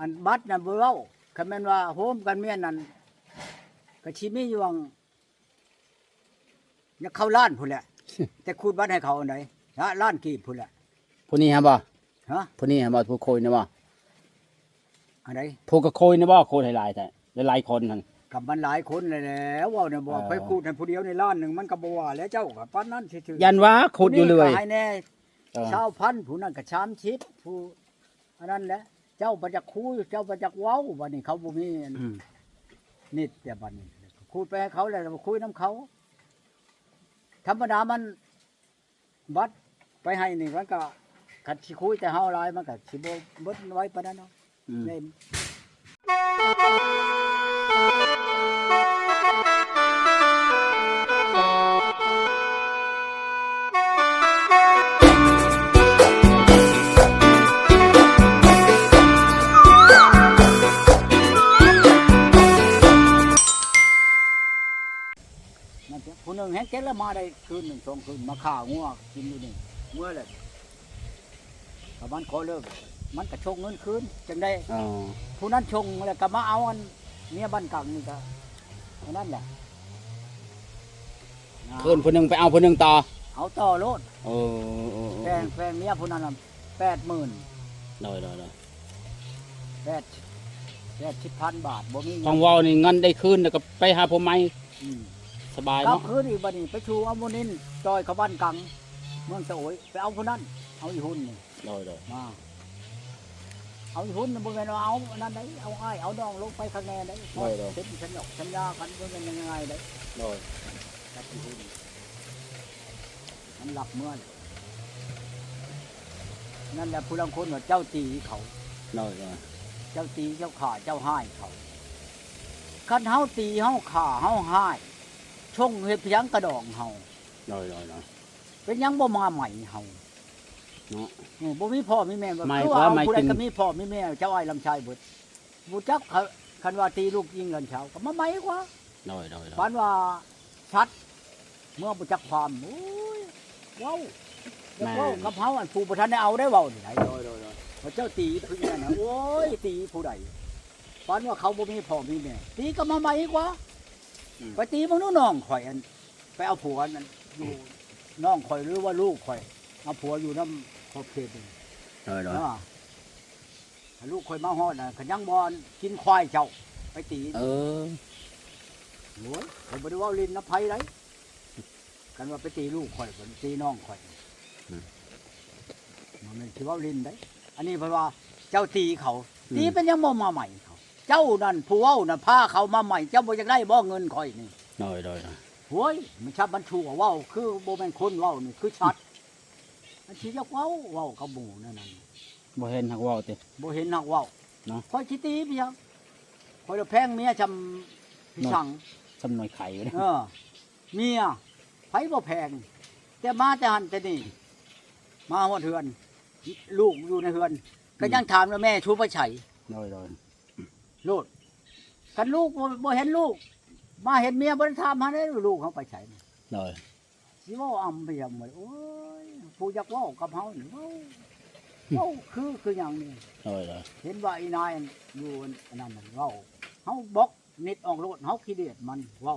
อันบัดนั่นบ่เว้าคันแม่นว่าโฮมกันเมียนนั่นก็สิมีอยู่วังอย่าเข้าล้านพุ่นแหละ แต่คูดบัดให้เขาอันใดฮะล้านกีบพุ่นแหละ ผู้นี้ฮะบ่ ฮะ ผู้นี้ฮะบ่ผู้โคยนะบ่ อันใด ผู้ก็โคยนะบ่โคยหลายๆแต่หลายๆคนนั่น กับมันหลายคนเลยแหล้วเว้าเนี่ยบ่ไปคูดให้ผู้เดียวในล้านหนึงมันก็บ่ว่าแล้วเจ้าก็ปานนั้นซื่อๆ ยันว่าขุดอยู่เลย ผู้นี้ก็ให้แน่ชาวพันธุ์ผู้นั้นก็ชามชิดผู้อันนั้นแหละเจ้าบ่จักคูเจ้าบ่จักเว้าบัดนี้เขาบ่มีนิดแต่บัดนี้คูดไปให้เขาแล้วคุยนํเขาธรรมดามันบัดไปให้นี่มันก็คันสิคุยแต่เฮาหลายมันก็สิบ่เบิดไว้ปานนั้นเนาะเล่ม นั่นผู้หนึ่งแห้งเก็บแล้วมาได้คืนหนึ่งสองคืนมาข่างัวกินอยู่นี่เมื่อเลยถ้ามันขอเลิกมันก็ชงเงินคืนจังได้ อ๋อ ผู้นั้นชงแล้วก็มาเอาอันเมียบ้านกังนี่ก็อันนั้นแหละ เพิ่นผู้หนึงไปเอาผู้หนึงต่อ เอาต่อโลด โอ้ แฟนเมียผู้นั้น80,000ได้ 80,000 บาทบ่มี ๆของเว้านี่เงินได้คืนแล้วก็ไปหาผู้ใหม่ อืม สบาย กลับ เนาะ คืนอีกบัดนี้ไปชูเอาโมนินจอยเขาบ้านกังเมืองตะโอยไปเอาผู้นั้นเอาอีหุ่นนี่ ได้ มาเอาอีหุ่นน่ะบ่แม่นว่าเอาอันนั้นได้เอาอ้ายเอาน้องลงไปข้างแน่ได้เป็นสัญญาสัญญากันบ่แม่นยังไงได้จับอีหุ่นมันหลับเมื่อนั่นแหละผู้ลางคนว่าเจ้าตีเขา ได้ เจ้าตีเจ้าข่าเจ้าห้ายเขาคันเฮาตีเฮาข่าเฮาห้ายชงเฮ็ดเพียงกระดองเฮา ได้ เป็นหยังบ่มาใหม่เฮา เนาะ บ่มีพ่อมีแม่บ่ ไม่ คือ เพราะ ว่า ไม่ ผู้ใด กิน ก็มีพ่อมีแม่เจ้าอ้ายลำชายเบิดบ่จักคันว่าตีลูกยิงกันเช้าก็มาใหม่กว่า ได้ ปานว่าชัดเมื่อบ่จักความโอ้ยเว้าแล้วเว้ากับเฮาอันผู้บ่ทันได้เอาได้เว้านี่ไหนว่าเจ้าตีคือนั่นน่ะโอ้ยตีผู้ใดปานว่าเขาบ่มีพ่อมีแม่ตีก็มาใหม่กว่าไปตีมึงนู้นน้องข่อยอันไปเอาผัวนั่นอยู่น้องข่อยหรือว่าลูกข่อยเอาผัวอยู่นำขอบเขตนี่ ลูกคอยมาฮอดน่ะขยังบอนกินควายเจ้าไปตี เออ โอ้ยผมบ่ได้เว้าลิ้นนะไผไดกันว่าไปตีลูกข่อยบ่ตีน้องข่อยมันเป็นสิเว้าลิ้นได้อันนี้เพราะว่าเจ้าตีเขาตีเป็นยังบ่มาใหม่เขาเจ้านั่นผู้เว้าน่ะพาเขามาใหม่เจ้าบ่อยากได้บ่เงินข่อยนี่ ได้ โอ้ยมันชับมันชั่วเว้าคือบ่แม่นคนเว้านี่คือชัดมันสิจักเว้ากับหมู่นั่นน่ะ บ่เห็นหักเว้าติ บ่เห็นนักเว้า เนาะ ข่อยสิตีพี่ยังข่อยจะแพงเมียจำพี่สั่ง สำหน่อยไข่อยู่เด้ เมียไผบ่แพงแต่มาแต่หันแต่นี่มาฮอดเฮือน ลูกอยู่ในเฮือน ก็ยังถามว่าแม่ชูไปไฉ ได้ โลดกันลูกบ่เห็นลูก มาเห็นเมียบ่ได้ถามหาได้ลูกเขาไปไฉ ได้ สิเว้าอำไปยังหมดโอ้ยผู้อยากเว้ากับเฮานี่เว้าคือหยังนี่ ได้ เห็นว่าอีนายอยู่อันนั้นน่ะเว้าเฮาบอกนิดออกโลดเฮาขี้เดียดมันเว้า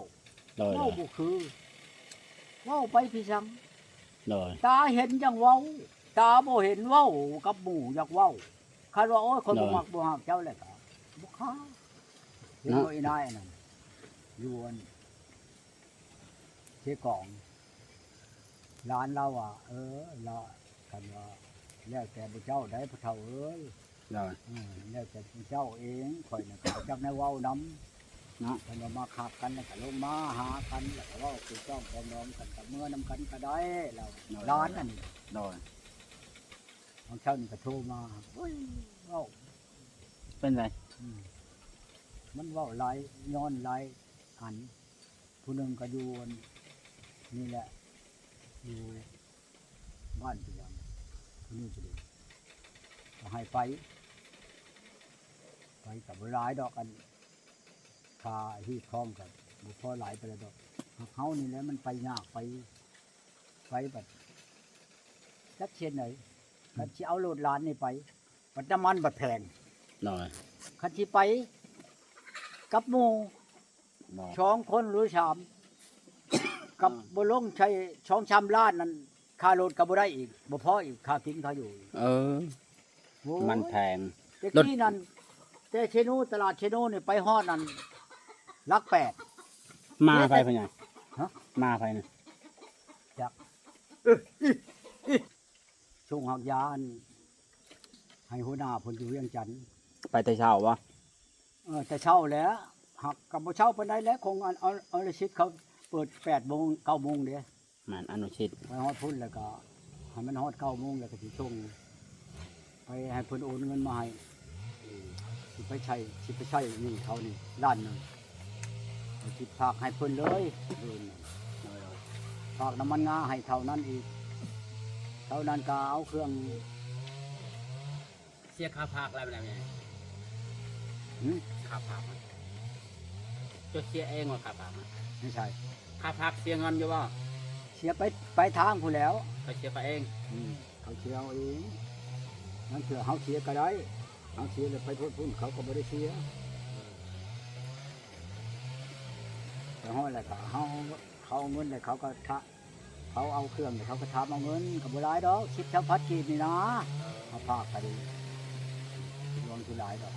ได้ เว้าบ่คือเว้าไปพี่ซัง ได้ ตาเห็นจังเว้าตาบ่เห็นเว้ากับหมู่อยากเว้าคันว่าโอ้ยคนบ่มักบ่ฮักเจ้าแหละก็บ่ค้าเห็นว่าอีนายอันนั้นอยู่อันเทกองร้านเราอ่ะละกันว่าแล้วแต่พระเจ้าได้พระเฒ่าเอ้ย ได้ แล้วแต่พระเจ้าเองข่อยน่ะก็จักได้เว้านำเนาะเพิ่นว่ามาคักกันแล้วก็ลงมาหากันแล้วก็เว้าถูกต้องพร้อมน้อมกันกับเมื่อนำกันก็ได้แล้วร้านนั่น ได้ บางเช้านี่ก็โทรมาเฮ้ยเว้า เป็นไร มันเว้าหลายย้อนหลายอันผู้หนึงก็อยู่อันนี่แหละอยู่บ้านพี่ยังผู้นี้ก็ดีก็ให้ไปกับหลายดอกอันคาที่คล้องกันบุพอหลายไปแล้วดอกเขานี่แหละมันไปยากไปแบบจักเช่นไหนก็จะเอาโหลดหลานนี่ไปบัดน้ำมันบัดแพง หน่อย คันสิไปกับหมู่ หน่อย 2คนหรือ3กับบ่ลงใช้2-3ล้านนั่นค่ารถก็บ่ได้อีกบ่พออีกค่ากินค่าอยู่อีก เออ โอ้ย มันแพง แต่กี้นั่นแต่เชนูตลาดเชนูนี่ไปฮอดนั่นหลัก8 มาไปพะไง ฮะ มาไปนะ ช่วงหักยาอันให้หัวหน้าเพิ่นอยู่เวียงจันทน์ ไปแต่เช้าวะ แต่เช้าแหล้วหักกับบ่เช้าปานใดแล้วคงเอาละชิดเขาเปิด8 โมง 9 โมงเด้ มันอนุชิต ไปฮอดพุ่นแล้วก็ให้มันฮอด 9 โมงแล้วก็สิส่งไปให้เพิ่นโอนเงินมาให้สิไปใช้นี่เขานี่ล้านหนึงเอาสิฝากให้เพิ่นเลยเพิ่นน่ะฝากน้ำมันงาให้เท่านั้นอีกเท่านั้นก็เอาเครื่อง เสียค่าพักอะไรแบบนี้ หึ ค่าพักจะเสียเองว่าค่าพัก ไม่ใช่ ค่าพักเสียเงินอยู่บ่ เสียไปทางผู้นแหล้ว ไปเสียไปเอง เขาเสียเอาเองนั่นเถื่อเขาเสียก็ได้เขาเสียแล้วไปโทษพุ่นเขาก็ไม่ได้เสียแต่ห้อยแหละก็เขาเอาเงินเลยเขาก็เขาเอาเครื่องเลยเขาก็ทำเอาเงินกับบุหลายดอกชิดเช้าพัดกีบนี่นะเขาพากไปดีรวมที่หลายดอก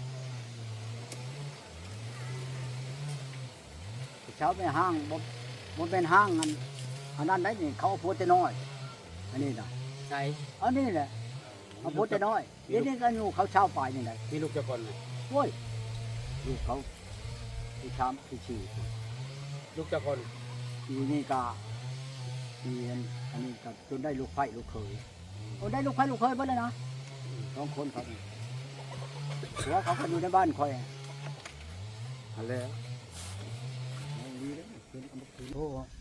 เช้าไปห้างบ่เป็นห้างอันนั้นได้นี่เขาเอาพูดแต่น้อยอันนี้นะ ใช่ อันนี้แหละเอาพูดแต่น้อยเดี๋ยวนี้ก็อยู่เขาเช่าไปนี่แหละ มีลูกเจ้าคนไหม โว้ยลูกเขาที่ชามที่ชี ลูกเจ้าคน อีนี่ก็อีอันนี้ก็จนได้ลูกไผ่ลูกเคยโอ้ได้ลูกไผ่ลูกเคยเบิดเลยนะ2 คนครับหัวเขาก็อยู่ในบ้านคอยอันแล้วเอาดีเลยเป็นอันดับที่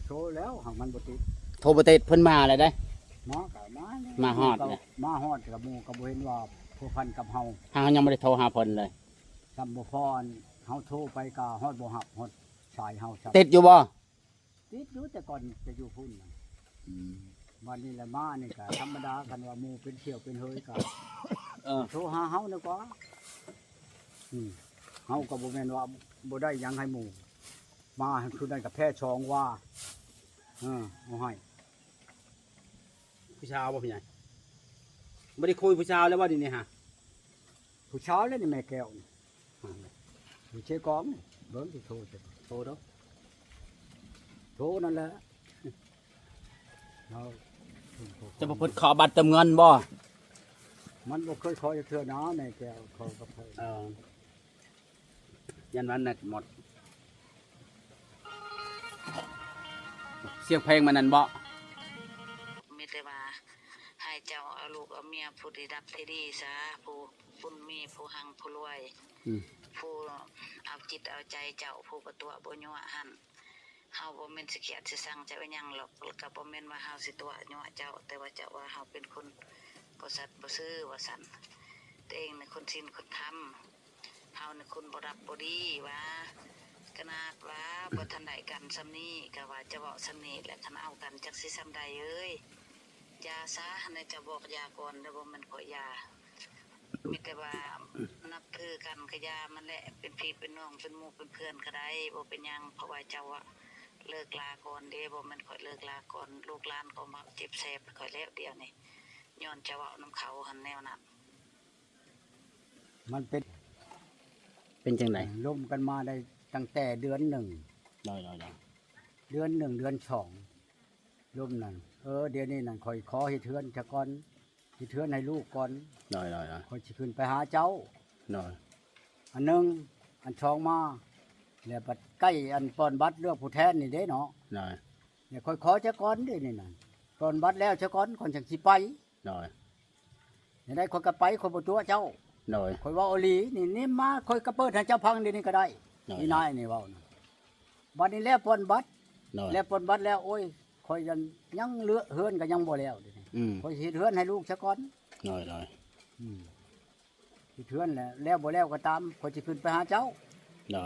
โชว์แล้วหากมันบ่ติด โทรไปติดเพิ่นมาเลยได้ มาก็มาเนี่ย มาฮอดเนี่ย มาฮอดกับหมู่ก็บ่เห็นว่าผู้พันกับเฮา ทางยังไม่ได้โทรหาเพิ่นเลย จำบ่พรเฮาโทรไปก็ฮอดบ่ฮับฮอดสายเฮาจับ ติดอยู่บ่ ติดอยู่แต่ก่อนจะอยู่พุ่นน่ะวันนี้แหละมานี่ก็ธรรมดากันว่าหมู่เป็นเที่ยวเป็นเฮยก็ เออ โทรหาเฮาดีกว่าเฮาก็บ่แม่นว่าบ่ได้หยังให้หมู่มาคือนั้นก็แพ้ชองว่าเอาให้ ผู้ชาวบ่พี่ใหญ่ไม่ได้คุยผู้ชาวแล้วว่าดินี่ฮะ ผู้เช้าแล้วนี่แม่แก้วนี่ผู้เชกองนี่เบิ่งสิโทรจะโทรเด้อโทรนั่นแหละเรา จะบ่เพิ่นขอบัตรเติมเงินบ่ มันบ่เคยขอจะเทื่อนะแม่แก้วขอกับใคร ยันวันน่ะหมด เสียงเพลงมันนั่นบ่ มีแต่ว่าให้เจ้าเอาลูกเอาเมียผู้ดีดับที่ดีซะผู้บุญมีผู้หังผู้รวย ผู้เอาจิตเอาใจเจ้าผู้ประตัวบ่ยั่วหั่นเฮาบ่แม่นสิเกียดสิสั่งเจ้าอิหยังหรอกแล้วก็บ่แม่นว่าเฮาสิตัวยั่วเจ้าแต่ว่าเจ้าว่าเฮาเป็นคนบ่สัตย์บ่ซื่อว่าซั่นตัวเองน่ะคนศีลคนธรรมเฮาน่ะคนบ่รับบ่ดีว่าขนาดว่าบ่ทันได้กันซำนี้ก็ว่าจะเว้าซำนี้แหละคันเอากันจักสิซำใดเอ้ย ยาซะในจะบอกยาก่อนแต่ว่ามันก็ยามีแต่ว่านับถือกันก็ยามันแหละเป็นพี่เป็นน้องเป็นหมู่เป็นเพื่อนก็ได้บ่เป็นหยังเพราะว่าเจ้าอะเลิกลาก่อนเด้บ่แม่นค่อยเลิกลาก่อนลูกหลานก็มาเจ็บแสบค่อยแล้วเดียวนี่ย้อนจะเว้านํเขาหันแนวนั้น มันเป็น เป็นจังได๋ ล่มกันมาได้ตั้งแต่เดือน 1 ได้ เดือน 1 เดือน 2ล่มนั่นเดี๋ยวนี้นั่นคอยขอเฮ็ดเทือนซะก่อนเฮ็ดเทือนให้ลูกก่อน ได้ คอยสิขึ้นไปหาเจ้า ได้ อันหนึงอันสองมาแล้วบัดใกล้อันปอนบัตรเลือกผู้แทนนี่เด้เนาะ ได้ เนี่ยคอยขอซะก่อนเด้นี่นั่นปอนบัตรแล้วซะก่อนคนจังสิไป ได้ อย่างได้คนก็ไปคนบ่ตัวเจ้า ได้ คอยเว้าอีหลีนี่มาคอยก็เปิดให้เจ้าพังเดี๋ยวนี้ก็ได้ นี่นายนี่เว้านะบัดนี้แล้วปอนบัตร ได้ แล้วปนบัดแล้วโอ้ยคอยยังเหลือเฮือนก็ยังบ่แล้วเดี๋ยวนี้ คอยสิเฮือนให้ลูกซะก่อน ได้ สิเฮือนแล้วบ่แล้วก็ตามคอยสิขึ้นไปหาเจ้า ได้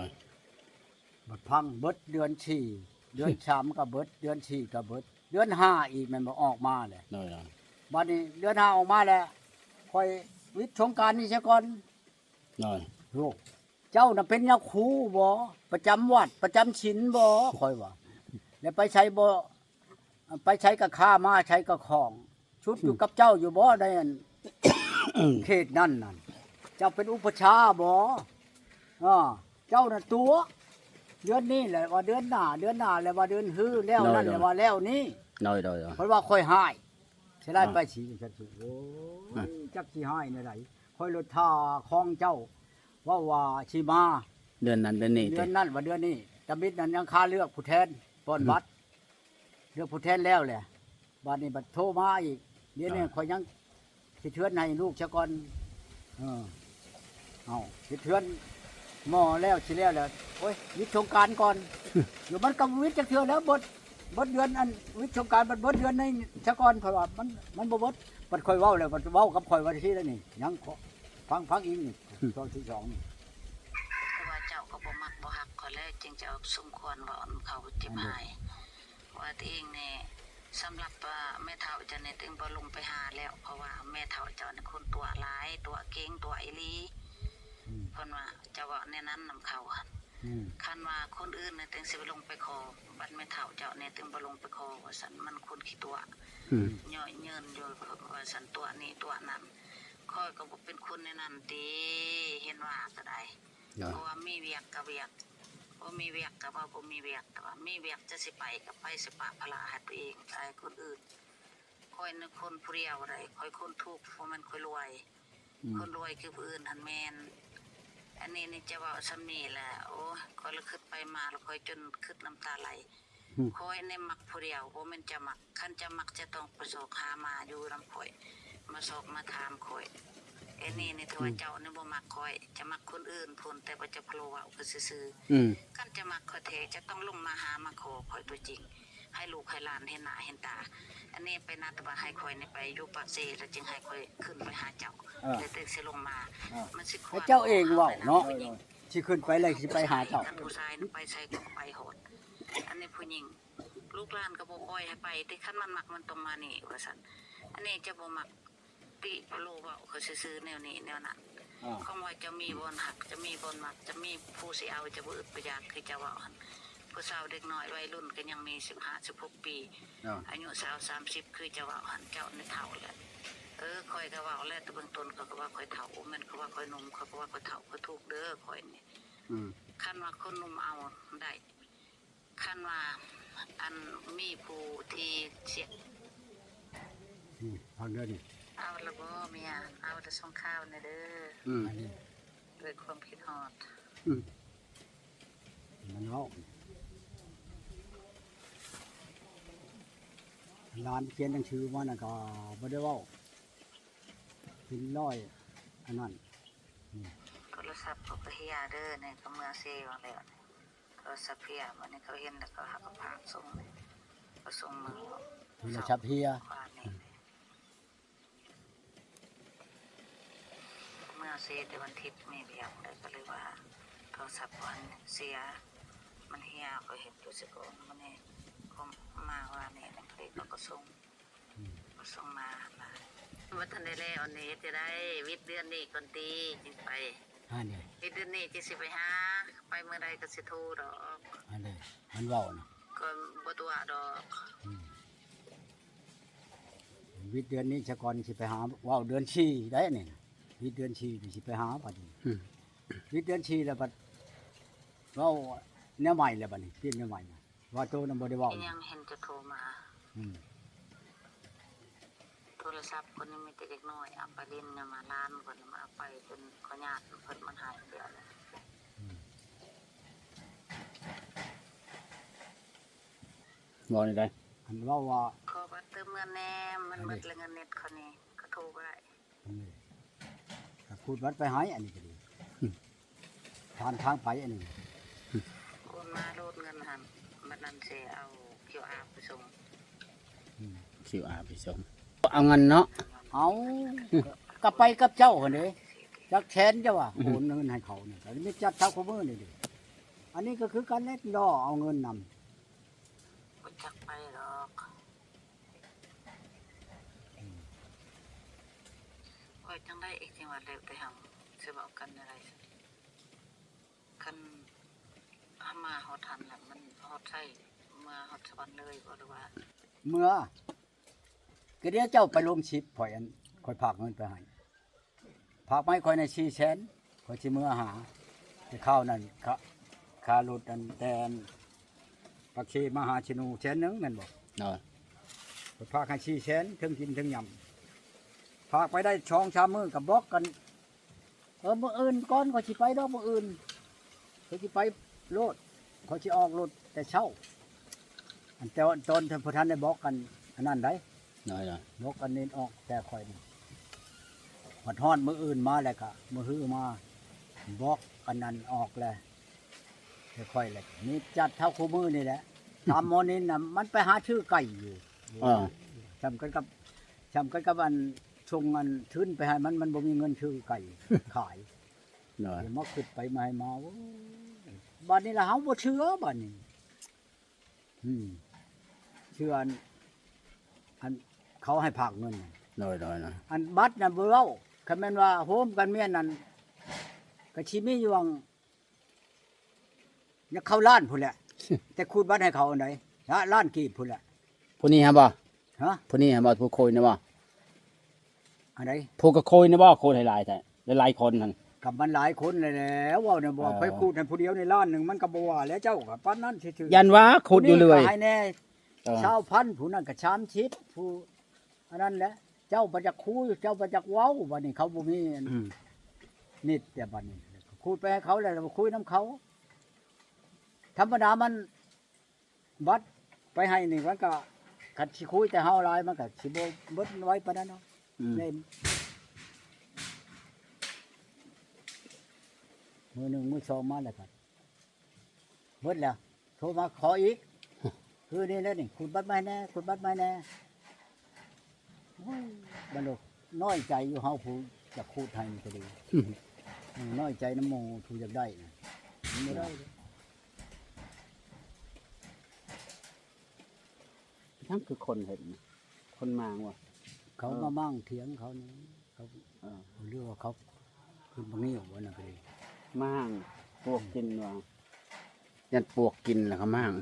บัดพังเบิดเดือน4เดือน3ก็เบิดเดือน4ก็เบิดเดือน5อีกแม่นบ่ออกมาแหละ ได้ บัดนี้เดือน5ออกมาแล้วคอยวิทย์สงกรานต์นี่ซะก่อน น้อย ลูกเจ้าน่ะเป็นยาคูบ่ประจำวัดประจำศีลบ่คอยว่าแล้วไปใช้บ่ไปใช้กับข้ามาใช้กับของชุดอยู่กับเจ้าอยู่บ่ได้อัน เขตนั่นนั่นเจ้าเป็นอุปชฌาย์บ่เจ้าน่ะตัวเดือนนี้แหละว่าเดือนหน้าแล้วว่าเดือนฮื้อแล้วนั่นแหละว่าแล้วนี้ น้อย เพราะว่าค่อยหายสิได้ไปสิจังซี่โอ้ยจักสิหายในใดค่อยรถท่าของเจ้าว่าสิมา เดือนนั้นเดือนนี้ เดือนนั้นว่าเดือนนี้ตำบิดนั้นยังค่าเลือกผู้แทนป้อนบัตรเลือกผู้แทนแล้วแหละบัดนี้บัดโทรมาอีกเดี๋ยวนี้ข่อยยังสิเทือนให้ลูกซะก่อนเอาสิเทือนหม้อแล้วสิแล้วโอ้ยวิทย์สงกรานต์ก่อน อยู่มันก็วิทย์จักเทื่อแล้วบดเดือนอันวิทย์สงกรานต์บดเดือนในซะก่อนเพราะว่ามันบ่บดบัดค่อยเว้าแล้วบัดเว้ากับข่อยว่าที่แล้วนี่ยังฟังอีกนี่ตอนที่สองนี่ แต่ว่าเจ้าก็บ่มักบ่ฮักก็แล้วจึงจะสมควรว่าอันเขาเจ็บหายว่าตัวเองเนี่ยสำหรับแม่เฒ่าเจ้าเนี่ยถึงบ่ลงไปหาแล้วเพราะว่าแม่เฒ่าเจ้าเนี่ยคนตัวร้ายตัวเก่งตัวอีหลีเพิ่นว่าเจ้าว่าแน่นั้นนำเขาคันว่าคนอื่นเนี่ยถึงสิไปลงไปขอบัดแม่เฒ่าเจ้าเนี่ยถึงบ่ลงไปขอว่าซั่นมันคนขี้ตัวย่อยเยินอยู่ว่าซั่นตัวนี้ตัวนั้นค่อยก็บ่เป็นคนในนั้นติเห็นว่าก็ได้เพราะว่ามีเวียกกับเวียกบ่มีเวียกกับว่าบ่มีเวียกแต่ว่ามีเวียกจะสิไปกับไปสิปะภาระให้ตัวเองใช้คนอื่นค่อยนึกคนผู้เดียวได้ค่อยคนทุกข์เพราะมันค่อยรวยคนรวยคือผู้อื่นหันแม่นอันนี้นี่จะว่าซ้ำนี่แหละโอ้ค่อยละคิดไปมาแล้วค่อยจนคิดน้ำตาไหลค่อยในมักผู้เดียวบ่แม่นจะมักคันจะมักจะต้องประสบหามาอยู่นำข่อยมาสอบมาถามข่อยไอ้นี่ถือว่าเจ้านี่บ่มักข่อยจะมักคนอื่นพุ่นแต่ว่าจะโผล่เว้าคือซื่อๆคันจะมักข่อยแท้จะต้องลงมาหามาขอข่อยตัวจริงให้ลูกให้หลานเห็นหน้าเห็นตาอันนี้ไปนัดว่าให้ข่อยนี่ไปอยู่ปากเซแล้วจึงให้ข่อยขึ้นไปหาเจ้าแล้วถึงสิลงมามันสิให้เจ้าเองเว้าเนาะสิขึ้นไปเลยสิไปหาเจ้า ท่านผู้ชายไปใส่ก็ไปโหดอันนี้ผู้หญิงลูกหลานก็บ่ปล่อยให้ไปแต่คันมันมักมันต้องมานี่ว่าซั่นอันนี้จะบ่มักติบ่รู้ว่าเขาซื่อๆแนวนี้แนวนั้นคำว่าจะมีบนหักจะมีบนมักจะมีผู้สิเอาจะบ่อึดบ่อยากคือจะว่าหั่นผู้สาวเด็กน้อยวัยรุ่นก็ยังมี15 16ปีอายุ20 30คือจะว่าหั่นเจ้านี่เฒ่าแล้วค่อยก็ว่าแล้วแต่เบื้องต้นเขาก็ว่าค่อยเฒ่าแม่นเขาว่าค่อยหนุ่มเขาก็ว่าค่อยเฒ่าค่อยถูกเด้อค่อยนี่คันว่าคนหนุ่มเอาได้คันว่าอันมีผู้ที่เสียฟังเด้อนี่เอาละบ่เมียเอาแต่ส่งข้าวนี่เด้อด้วยความคิดฮอดมันเว้าร้านเขียนหนังสือมาน่ะก็บ่ได้เว้าเป็นร้อยอันนั้นโทรศัพท์เขาก็เฮียเด้อในก็เมืองเซว่าแล้วโทรศัพท์เฮียมันนี่เขาเห็นแล้วก็หาก็พาส่งก็ส่งมือโทรศัพท์เฮียเมื่อเสียแต่วันทิพย์มีเบียกเลยก็เลยว่าโทรศัพท์วันเสียมันเฮียก็เห็นอยู่สิก่อนมันนี่ก็มาว่านี่นะเคยก็ส่งมาว่าทันได้แล้วอันนี้จะได้วิทย์เดือนนี้ก่อนตีจิไปวิทย์เดือนนี้จะสิไปหาไปเมื่อใดก็สิโทรดอกอันนี้มันเว้านะก็บ่ตัวดอกวิทย์เดือนนี้ชะก่อนสิไปหาเว้าเดือน4ได้นี่วิทย์เดือน4สิไปหาบัดนี้วิทย์เดือน4แล้วบัดเว้าแนวใหม่แล้วบัดนี้เปลี่ยนแนวใหม่ว่าโตนำบ่ได้เว้ายังเห็นจะโทรมาโทรศัพท์คนนี้มีแต่เด็กน้อยเอาไปเล่นมาล้านคนมาเอาไปเป็นขอญาติเพิ่นมันหายเดียวเลยบ่ได้อันเว้าว่าขอบัตรเติมเงินแน่มันหมดเงินเน็ตคนนี้ก็โทรบ่ได้พูดบัดไปหายอันนี้ก็ดีทางไปอันนี้คนมาโลดเงินหันมันนั่นสิเอา QR ไปส่งQR ไปส่งเอาเงินเนาะเอากลับไปกับเจ้าหั่นเด้จักแขนเจ้าว่าโอนเงินให้เขานี่ก็มีจัดเท่าคุมื้อนี่ดิอันนี้ก็คือการเล่นล่อเอาเงินนำบ่จักไปหรอกค่อยจังได้อีกจังว่าแล้วแต่เฮาสิ จะบอกกันอะไรคันมาฮอดทันแหละมันฮอดใช่เมื่อฮอดสวรรค์เลยบ่หรือว่า เมื่อก็เดี๋ยวเจ้าไปลงชิปข่อยอันข่อยพากเงินไปให้พากไม้ข่อยใน400,000ข่อยสิเมื่อหาแต่ข้าวนั่นค่ารถอันแตนปักชีมาหาชินู100,000แม่นบ่ เนาะ ข่อยพากให้400,000ทั้งกินทั้งยำพากไปได้2-3มื้อก็บอกกันมื้ออื่นก่อนข่อยสิไปดอกมื้ออื่นข่อยสิไปโลดข่อยสิออกรถแต่เช้าอันแต่ว่าตอนท่านผู้ท่านได้บอกกันอันนั้นได้ เนาะ บอกกันนี่ออกแต่ข่อยนี่หัดฮ้อนมื้ออื่นมาแล้วก็มื้อฮื้อมาบอกอันนั้นออกแล้วแต่ข่อยแหละนี่จัดเท่าคู่มือนี่แหละตามหมอนี่น่ะมันไปหาชื่อไก่อยู่ จำกันกับอันชงอันทื้นไปให้มันบ่มีเงินชื่อไก่ ขาย เนาะ เดี๋ยวมาขึ้นไปมาให้มาโอ้ยบัดนี้ล่ะเฮาบ่เชื่อบัดนี้เชื่ออันเขาให้พากเงิน เนาะ อันบัตรน่ะบ่เว้าคันแม่นว่าโฮมกันเมียนนั่นก็สิมีอยู่วังอยากเข้าล้านพุ่นแหละ แต่คูดบัตรให้เขาอันใดล้านกีบพุ่นแหละ ผู้นี้ฮะบ่ ฮะ ผู้นี้ฮะบ่ผู้โคยนะบ่ อันใด ผู้ก็โคยนะบ่โคยหลายๆแต่หลายๆคนนั่น กับมันหลายคนเลยแหล้วเว้าเนี่ยบ่ไปคูดให้ผู้เดียวในล้านหนึงมันก็บ่ว่าแล้วเจ้าก็ปานนั้นซื่อๆ ยันว่าขุดอยู่เลย ผู้นี้ก็ให้แน่ชาวพันธุ์ผู้นั้นก็30ผู้อันนั้นแหละเจ้าประจักษ์คูเจ้าประจักษ์เว้าบัดนี้เขาบ่มีนิดแต่บัดนี้คูดไปให้เขาแล้วคุยนํเขาธรรมดามันบัดไปให้นี่มันก็คันสิคุยแต่เฮาหลายมันก็สิบ่เบิดไว้ปานนั้นเนาะเล่นมื้อหนึงมื้อสองมาแล้วก็เบิดแล้วโทรมาขออีก คือนี่แล้วนี่คุณบัดไม้แน่คุณบัดไม้แน่โอ้ยบัดนี้น้อยใจอยู่เฮาผู้จะคูดให้นี่ก็ดีน้อยใจน้ำหมู่ผู้อยากได้นะมันบ่ได้ ทั้งคือคนเห็นคนมางว่ะ เขามามั่งเถียงเขานี่เขาเรื่องว่าเขาคือบางนี้ว่านั่นก็ดี มางปวกกินว่ะยันปวกกินแล้วก็มาง